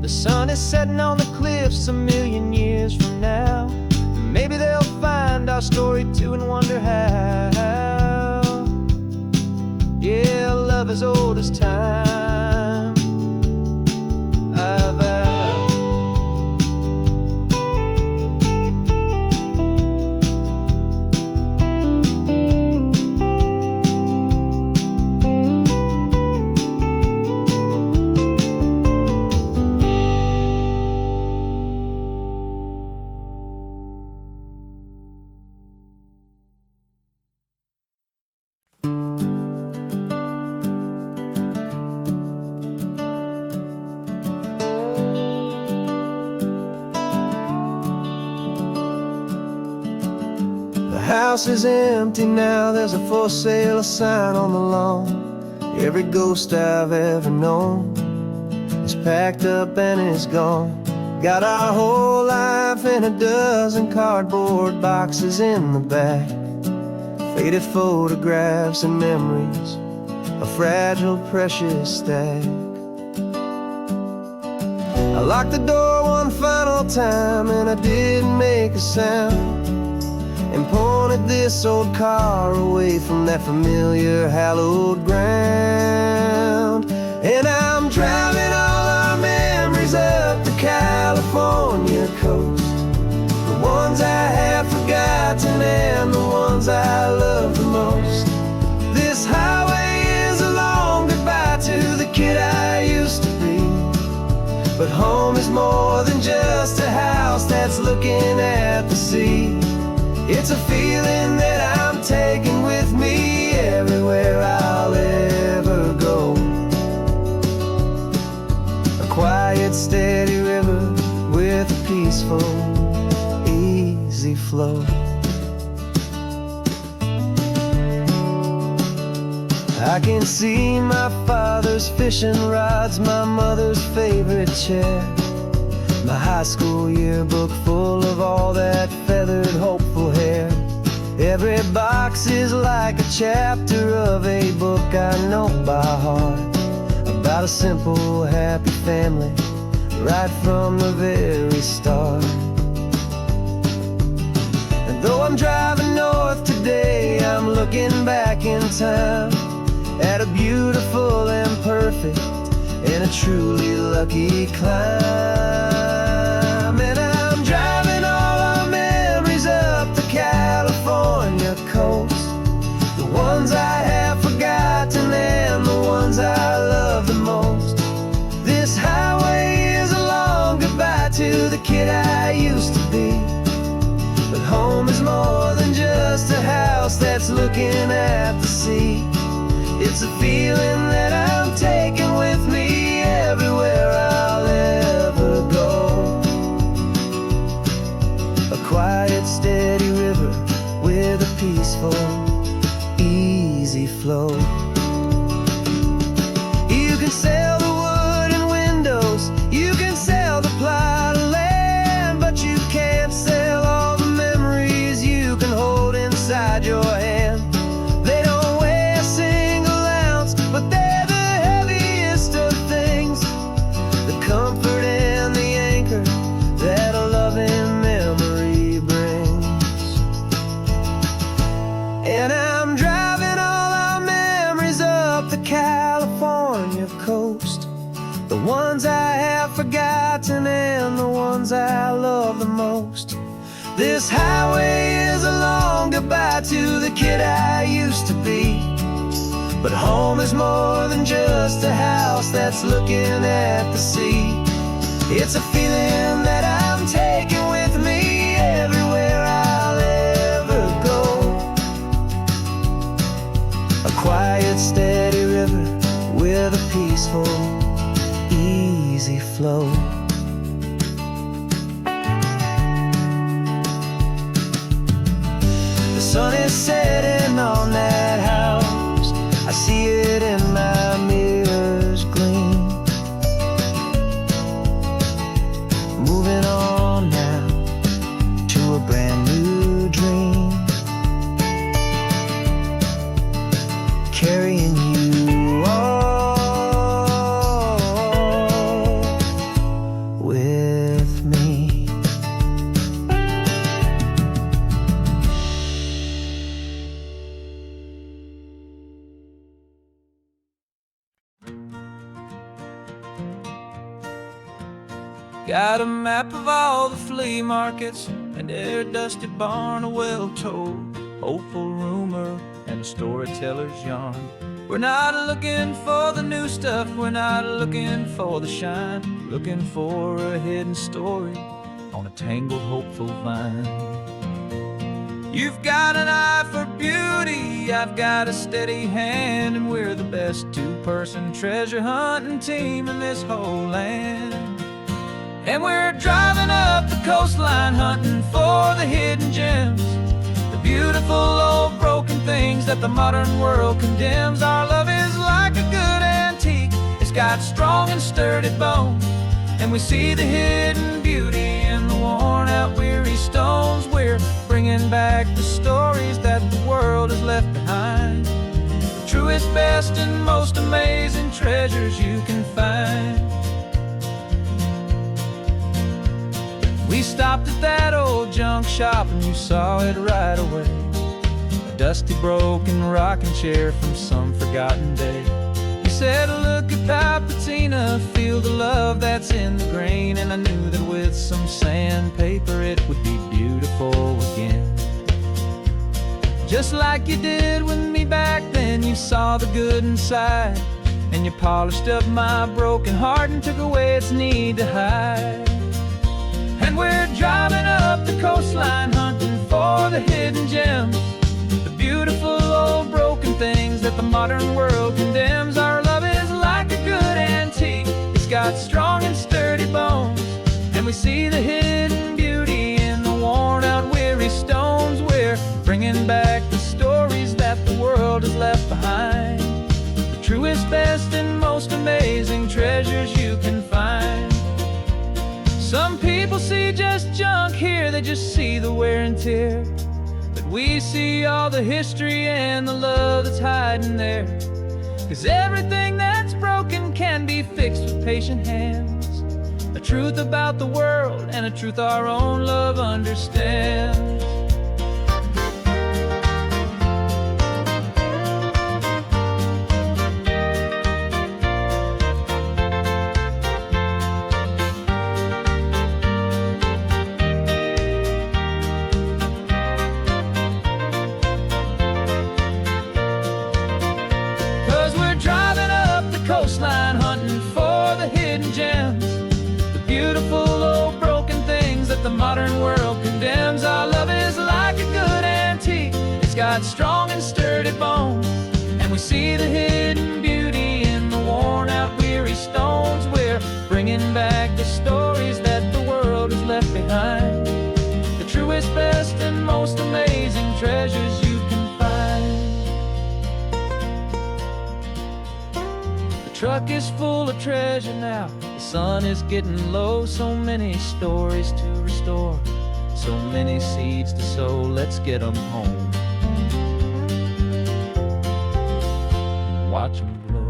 Speaker 2: The sun is setting on the cliffs a million years from now. Maybe they'll find our story too and wonder how. Yeah, love is old as time, I vow. The house is empty now, there's a for sale sign on the lawn. Every ghost I've ever known is packed up and is gone. Got our whole life in a dozen cardboard boxes in the back, faded photographs and memories, a fragile, precious stack. I locked the door one final time and I didn't make a sound, and pointed this old car away from that familiar hallowed ground. And I'm driving all our memories up the California coast, the ones I have forgotten and the ones I love the most. This highway is a long goodbye to the kid I used to be, but home is more than just a house that's looking at the sea. It's a feeling that I'm taking with me everywhere I'll ever go. A quiet, steady river with a peaceful, easy flow. I can see my father's fishing rods, my mother's favorite chair, my high school yearbook full of all that feathered, hopeful hair. Every box is like a chapter of a book I know by heart, about a simple, happy family right from the very start. And though I'm driving north today, I'm looking back in time at a beautiful and perfect and a truly lucky climb. And I'm driving all our memories up the California coast, the ones I have forgotten and the ones I love the most. This highway is a long goodbye to the kid I used to be, but home is more than just a house that's looking at the sea. It's a feeling that I'm taking with me everywhere I'll ever go. A quiet, steady river with a peaceful, easy flow. You can sail the wooden windows, you can sail the plot of land, but you can't sail all the memories you can hold inside your hand. They don't weigh a single ounce, but they're the heaviest of things, the comfort and the anchor that a loving memory brings. And I'm driving all our memories up the California coast, the ones I have forgotten and the ones I love the most. This highway is a long goodbye to the kid I used to be, but home is more than just a house that's looking at the sea. It's a feeling that I'm taking with me everywhere I'll ever go. A quiet, steady river with a peaceful, easy flow. The sun is setting on that house see it in my mirror's gleam. Moving on now to a brand new dream, carrying you all with me.
Speaker 3: Got a map of all the flea markets, and their dusty barn, a well-told, hopeful rumor, and a storyteller's yarn. We're not looking for the new stuff, we're not looking for the shine, looking for a hidden story on a tangled, hopeful vine. You've got an eye for beauty, I've got a steady hand, and we're the best two-person treasure hunting team in this whole land. And we're driving up the coastline hunting for the hidden gems, the beautiful old broken things that the modern world condemns. Our love is like a good antique, it's got strong and sturdy bones, and we see the hidden beauty in the worn out weary stones. We're bringing back the stories that the world has left behind, the truest, best, and most amazing treasures you can find. We stopped at that old junk shop and you saw it right away, a dusty, broken rocking chair from some forgotten day. You said, look at Papatina, feel the love that's in the grain, and I knew that with some sandpaper it would be beautiful again. Just like you did with me back then, you saw the good inside, and you polished up my broken heart and took away its need to hide. And we're driving up the coastline hunting for the hidden gems, the beautiful old broken things that the modern world condemns. Our love is like a good antique, it's got strong and sturdy bones, and we see the hidden beauty in the worn out weary stones. We're bringing back the stories that the world has left behind, the truest, best, and most amazing treasures you can find. Some people see just junk here, they just see the wear and tear, but we see all the history and the love that's hiding there. 'Cause everything that's broken can be fixed with patient hands, a truth about the world and a truth our own love understands. 'Cause we're driving up the coastline hunting for the hidden gems, the beautiful old broken things that the modern world condemns. Our love is like a good antique, it's got strong and sturdy bones, and we see the hidden beauty in the worn out weary stones. We're bringing back the stories that the world has left behind, the truest, best, and most amazing treasures you can find. The truck is full of treasure now, the sun is getting low. So many stories to restore, so many seeds to sow. Let's get them home, watch them blow.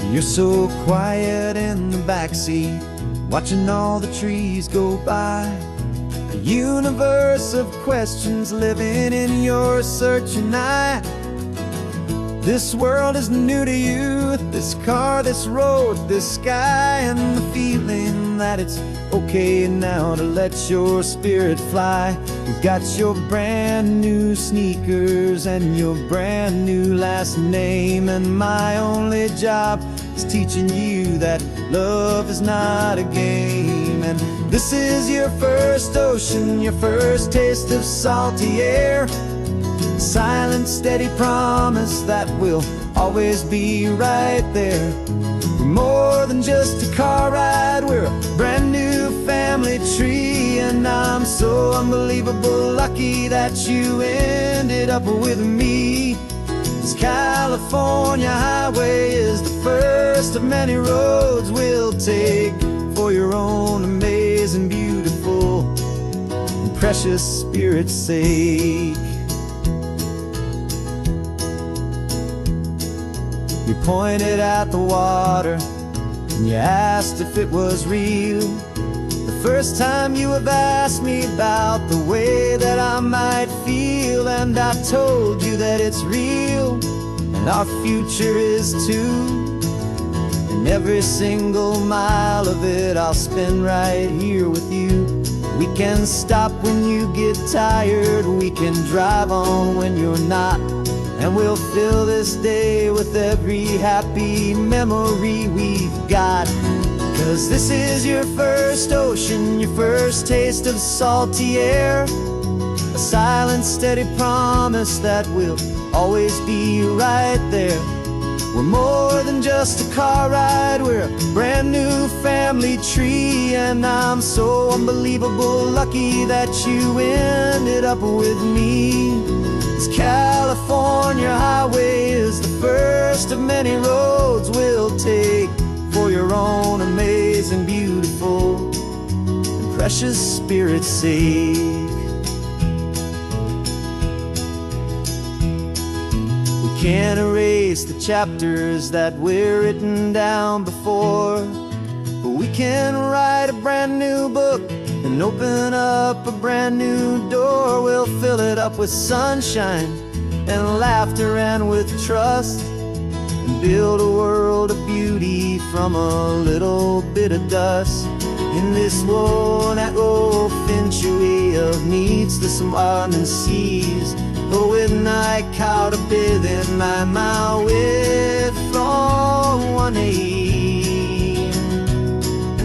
Speaker 1: You're so quiet in the backseat, watching all the trees go by. A universe of questions living in your searching eye. This world is new to you, this car, this road, this sky, and the feeling that it's okay now to let your spirit fly. You've got your brand new sneakers and your brand new last name, and my only job is teaching you that love is not a game. And this is your first ocean, your first taste of salty air. silent, steady promise that we'll always be right there. We're more than just a car ride, we're a brand new family tree. And I'm so unbelievable lucky that you ended up with me. This California highway is the first of many roads we'll take for your own amazing, beautiful, and precious spirit's sake. You pointed at the water and you asked if it was real. The first time you have asked me about the way that I might feel, and I told you that it's real and our future is too. And every single mile of it I'll spend right here with you. We can stop when you get tired, we can drive on when you're not, and we'll fill this day with every happy memory we've got. 'Cause this is your first ocean, your first taste of salty air, a silent, steady promise that we'll always be right there. We're more than just a car ride, we're a brand new family tree. And I'm so unbelievable lucky that you ended up with me. This California highway is the first of many roads we'll take for your own amazing, beautiful, and precious spirit's sake. We can't erase the chapters that we're written down before, but we can write a brand new book and open up a brand new door. We'll fill it up with sunshine and laughter and with trust, and build a world of beauty from a little bit of dust. In this world that finchuí of needs the smarten seas, but with night caught a bit in my way from 180.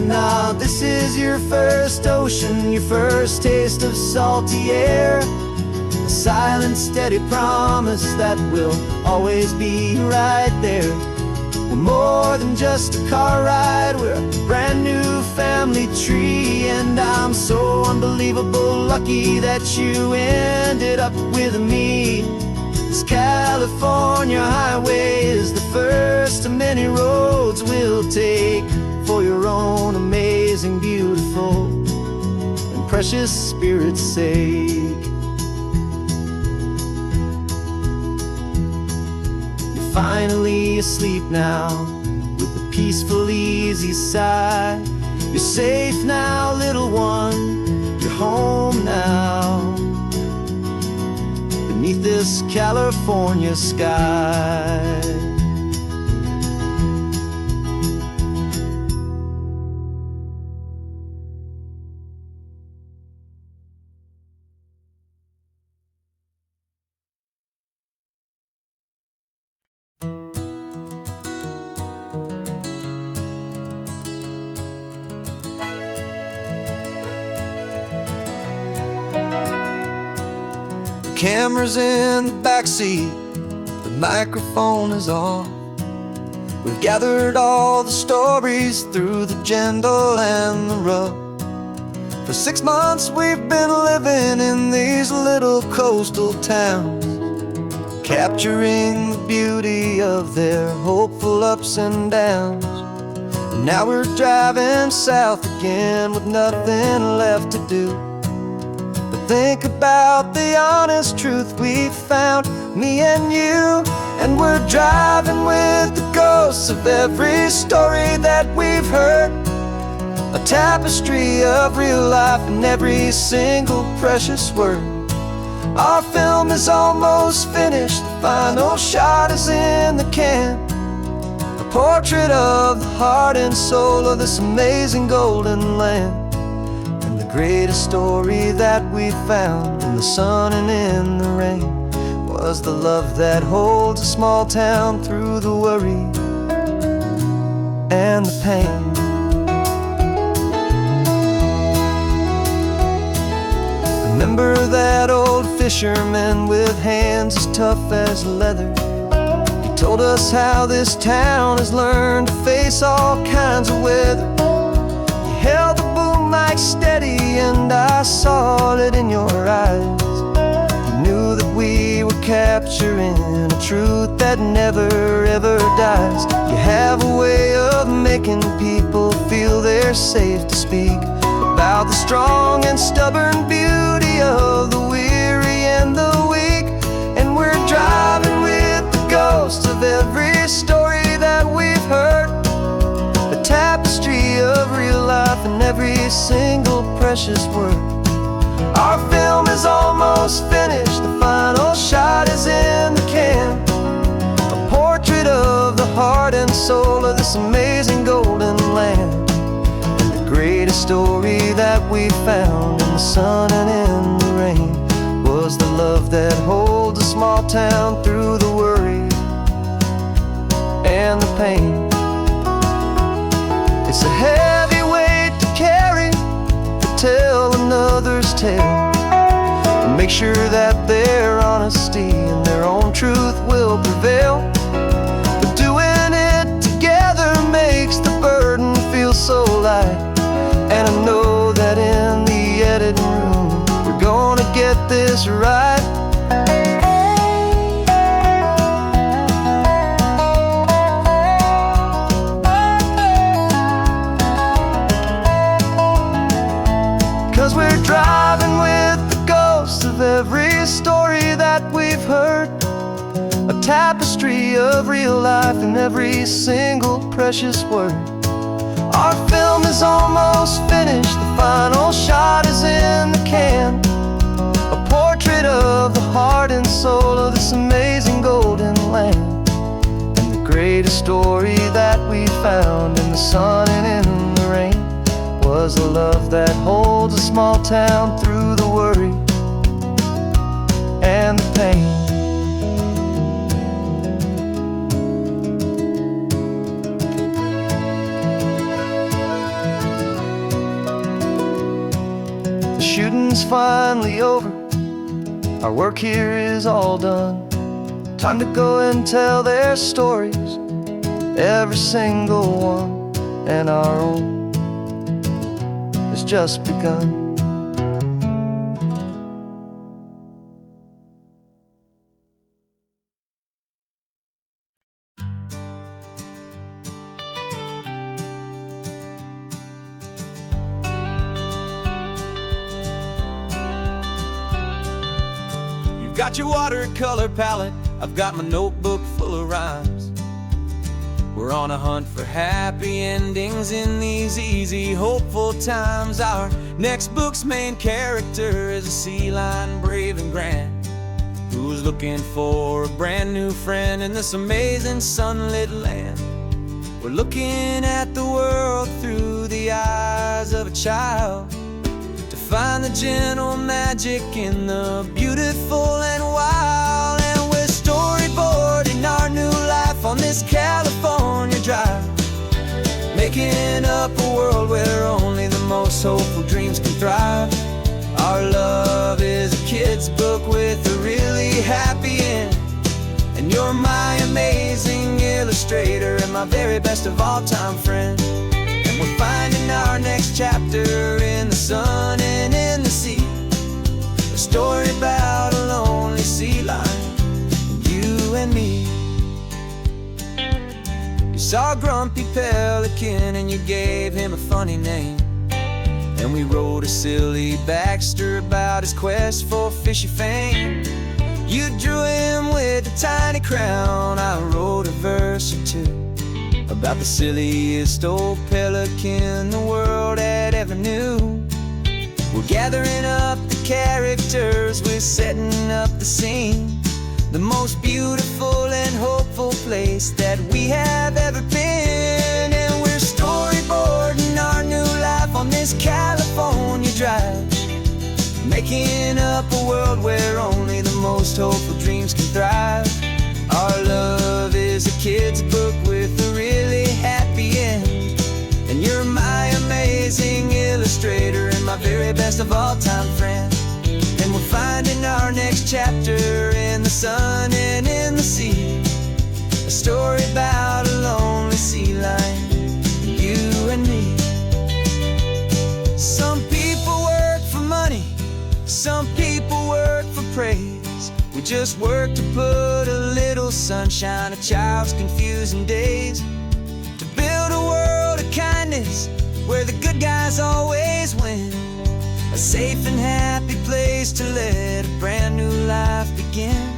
Speaker 1: Now this is your first ocean, your first taste of salty air, a silent, steady promise that we'll always be right there. We're more than just a car ride, we're a brand new family tree. And I'm so unbelievable lucky that you ended up with me. This California highway is the first of many roads we'll take for your own amazing, beautiful, and precious spirit's sake. You're finally asleep now with a peaceful, easy sigh. You're safe now, little one, you're home now, beneath this California sky. Camera's in the backseat, the microphone is on. We've gathered all the stories through the gentle and the rough. For 6 months we've been living in these little coastal towns, capturing the beauty of their hopeful ups and downs. And now we're driving south again with nothing left to do. Think about the honest truth we found, me and you. And we're driving with the ghosts of every story that we've heard, a tapestry of real life in every single precious word. Our film is almost finished, the final shot is in the can, a portrait of the heart and soul of this amazing golden land. Greatest story that we found in the sun and in the rain was the love that holds a small town through the worry and the pain. The Remember that old fisherman with hands as tough as leather? He told us how this town has learned to face all kinds of weather. You held the boom mic steady and I saw it in your eyes. You knew that we were capturing a truth that never ever dies. You have a way of making people feel they're safe to speak about the strong and stubborn beauty of the weary and the weak. And we're driving with the ghosts of every story that we've heard, a tapestry of real life in every single precious word. Our film is almost finished, the final shot is in the can, a portrait of the heart and soul of this amazing golden land. Greatest story that we found in the sun and in the rain was the love that holds a small town through the worry and the pain. It's a heavy weight to carry, to tell another's tale, and make sure that their honesty and their own truth will prevail. But doing it together makes the burden feel so light. And I know that in the editing room we're gonna get this right. 'Cause we're driving with the ghosts of every story that we've heard, a tapestry of real life in every single precious word. Our film is almost finished, the final shot is in the can, a portrait of the heart and soul of this amazing golden land. And the greatest story that we found in the sun and in the rain was the love that holds a small town through the worry and the pain. Shooting's finally over, our work here is all done. Time to go and tell their stories, every single one, and our own has just begun.
Speaker 3: Got your watercolor palette, I've got my notebook full of rhymes. We're on a hunt for happy endings in these easy, hopeful times. Our next book's main character is a sea lion, brave and grand, who's looking for a brand new friend in this amazing sunlit land. We're looking at the world through the eyes of a child, find the gentle magic in the beautiful and wild. And we're storyboarding our new life on this California drive, making up a world where only the most hopeful dreams can thrive. Our love is a kid's book with a really happy end, and you're my amazing illustrator and my very best of all time friend. And we're finding our next chapter in the sun and in the sea, a story about a lonely sea lion, you and me. You saw a grumpy pelican and you gave him a funny name, and we wrote a silly Baxter about his quest for fishy fame. You drew him with a tiny crown, I wrote a verse or two about the silliest old pelican the world had ever knew. We're gathering up the characters, we're setting up the scene, the most beautiful and hopeful place that we have ever been. And we're storyboarding our new life on this California drive, making up a world where only the most hopeful dreams can thrive. Our love is a kid's book with a really happy end, and you're my amazing illustrator and my very best of all time friend.
Speaker 2: chapter in the sun and in the sea. A story about a lonely sea lion, you and me. Some people work for money, some people work for praise. We just work to put a little sunshine in a child's confusing days. To build a world of kindness where the good guys always win. A safe and happy place to let a brand new life begin.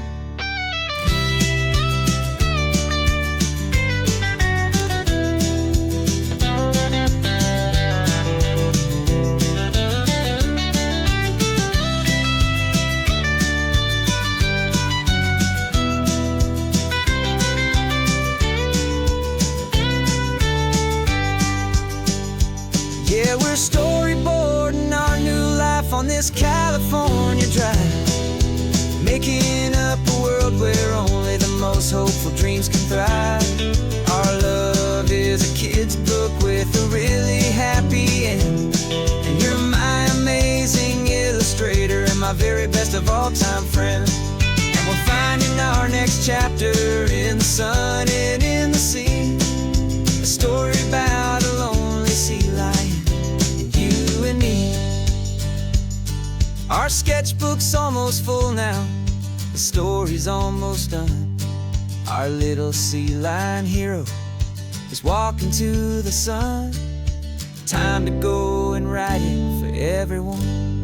Speaker 2: Yeah, we're storyboarding our new life on this California drive, making up a world where only the most hopeful dreams can thrive. Our love is a kid's book with a really happy end, and you're my amazing illustrator and my very best of all-time friend. And we're finding our next chapter in the sun and in the sea. A story about a lonely sea lion, you and me. Our sketchbook's almost full now, the story's almost done. Our little sea lion hero is walking to the sun. Time to go and write it for everyone.